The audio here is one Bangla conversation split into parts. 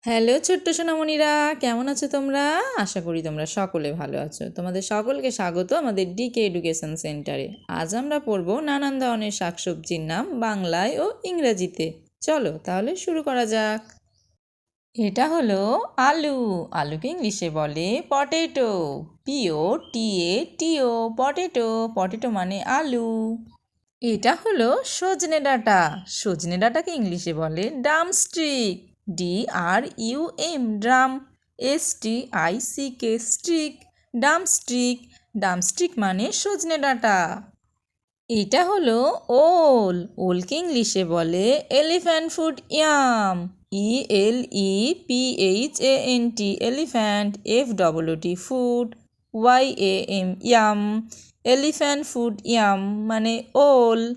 হ্যালো ছোট্ট সোনামণিরা, কেমন আছো তোমরা? আশা করি তোমরা সকলে ভালো আছো। তোমাদের সকলকে স্বাগত আমাদের ডিকে এডুকেশন সেন্টারে। আজ আমরা পড়বো নানান ধরনের শাকসবজির নাম বাংলায় ও ইংরেজিতে। চলো তাহলে শুরু করা যাক। এটা হলো আলু। আলুকে ইংলিশে বলে পটেটো। POTATO, potato. পটেটো মানে আলু। এটা হলো সজনে ডাঁটা। সজনে ডাঁটাকে ইংলিশে বলে drumstick. DRUM, drum. STICK, stick. Drumstick. Drumstick মানে সজনে ডাঁটা। এটা হলো ওল। ওলকে ইংলিশে বলে elephant foot yam. ELEPHANT, elephant. FOOT, foot. YAM, yam. Elephant foot yam মানে ওল।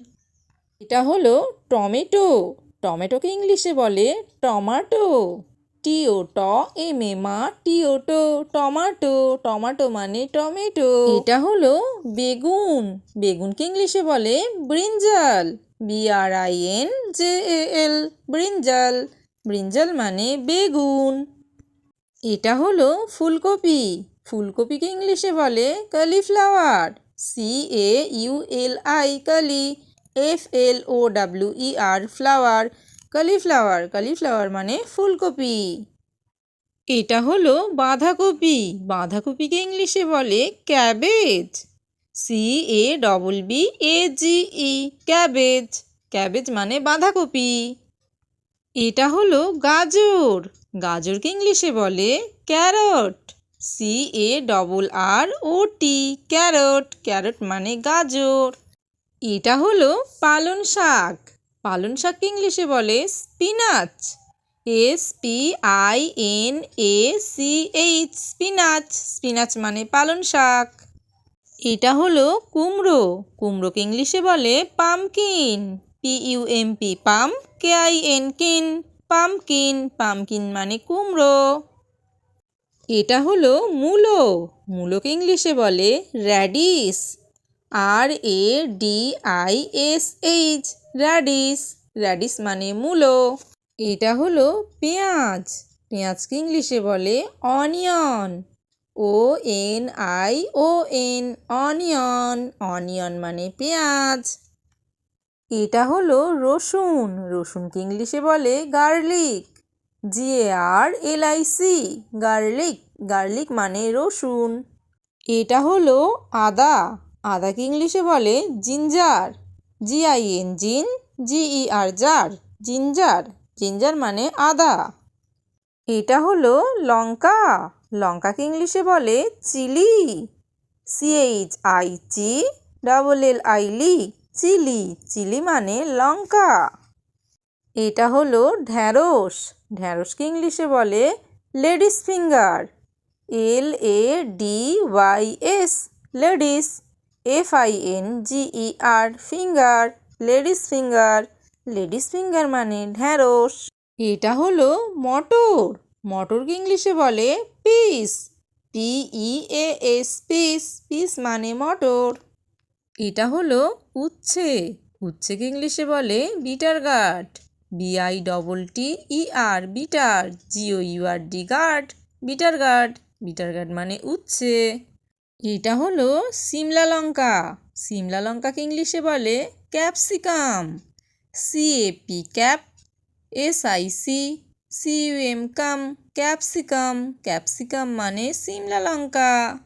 এটা হলো টমেটো। টমেটোকে ইংলিশে বলে টমাটো। TOMATO, tomato. টমাটো মানে টমেটো। এটা হলো বেগুন। বেগুনকে ইংলিশে বলে ব্রিঞ্জাল। BRINJAL, brinjal. ব্রিঞ্জাল মানে বেগুন। এটা হলো ফুলকপি। ফুলকপিকে ইংলিশে বলে কলিফ্লাওয়ার। CAULI, কালি। FLOWER, flower. কলিফ্লাওয়ার। কলিফ্লাওয়ার মানে ফুলকপি। এটা হলো বাঁধাকপি। বাঁধাকপিকে ইংলিশে বলে ক্যাবেজ। CABBAGE, cabbage. ক্যাবেজ মানে বাঁধাকপি। এটা হলো গাজর। গাজরকে ইংলিশে বলে ক্যারট। CARROT, carrot. ক্যারট মানে গাজর। এটা হলো পালং শাক। পালং শাককে ইংলিশে বলে স্পিনাচ। SPINACH, spinach. স্পিনাচ মানে পালং শাক। এটা হলো কুমড়ো। কুমড়োকে ইংলিশে বলে পামকিন। PUMP, পাম। KIN, কিন। পামকিন। পামকিন মানে কুমড়ো। এটা হলো মূলো। মূলোকে ইংলিশে বলে র্যাডিশ। RADISH, radish. র্যাডিশ মানে মূলো। এটা হলো পেঁয়াজ। পেঁয়াজকে ইংলিশে বলে অনিয়ন। ONION, onion. অনিয়ন মানে পেঁয়াজ। এটা হলো রসুন। রসুনকে ইংলিশে বলে গার্লিক। GARLIC, garlic. গার্লিক মানে রসুন। এটা হলো আদা। আদাকে ইংলিশে বলে ginger. GIN, gin. GER, ger. Ginger. Ginger মানে আদা। এটা হলো লঙ্কা। লঙ্কাকে ইংলিশে বলে চিলি। CHICLLI, chilli. চিলি মানে লঙ্কা। এটা হলো ঢ্যাঁড়স। ঢ্যাঁড়সকে ইংলিশে বলে ladies finger. LADYS, ladies. FINGER, finger. Ladies finger. Ladies finger মানে ঢ্যাঁড়স। এটা হলো মটর। মটরকে ইংলিশে বলে পিস। PEAS, piece. পিস মানে মটর। এটা হলো উচ্ছে। উচ্ছেকে ইংলিশে বলে bitter gourd. BITTER, bitter. GOURD, gourd. Bitter gourd. Bitter gourd মানে উচ্ছে। এটা হলো সিমলা লঙ্কা। সিমলা লঙ্কাকে ইংলিশে বলে capsicum. CAP, cap. SICCUM, cum. Capsicum. Capsicum মানে সিমলা লঙ্কা।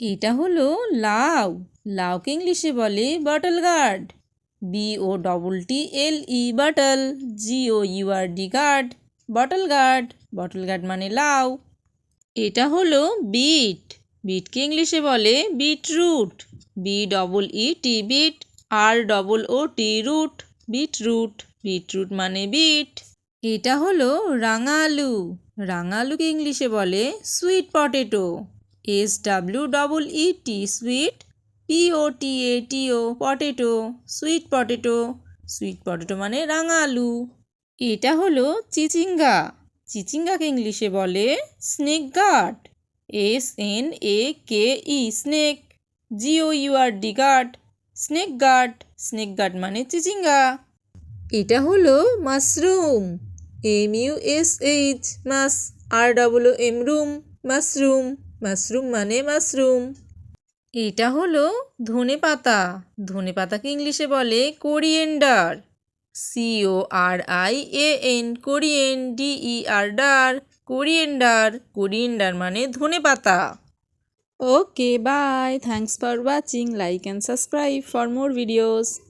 এটা হলো লাউ। লাউকে ইংলিশে বলে bottle gourd. BOTTLE, bottle. GOURD, gourd. Bottle gourd. Bottle gourd মানে লাউ। এটা হলো বিট। বিটকে ইংলিশে বলে beetroot. BEET, beet. ROOT, root. Beetroot. Beetroot মানে বিট। এটা হলো রাঙা আলু। রাঙা আলুকে ইংলিশে বলে sweet potato. SWEET, sweet. POTATO, potato. Sweet potato. Sweet potato মানে রাঙা আলু। এটা হলো চিচিঙ্গা। চিচিঙ্গাকে ইংলিশে বলে snake gourd. SNAKE, snake. GOURD, gourd. Snake gourd. Snake gourd মানে চিচিঙ্গা। এটা হলো mushroom. MUSH mush, ROOM room, mushroom, mushroom মানে মাশরুম। এটা হলো ধনেপাতা, ধনেপাতাকে ইংলিশে বলে coriander, CORIAN, corian, DER, coriander, coriander মানে ধনেপাতা। Okay, bye. Thanks for watching. Like and subscribe for more videos.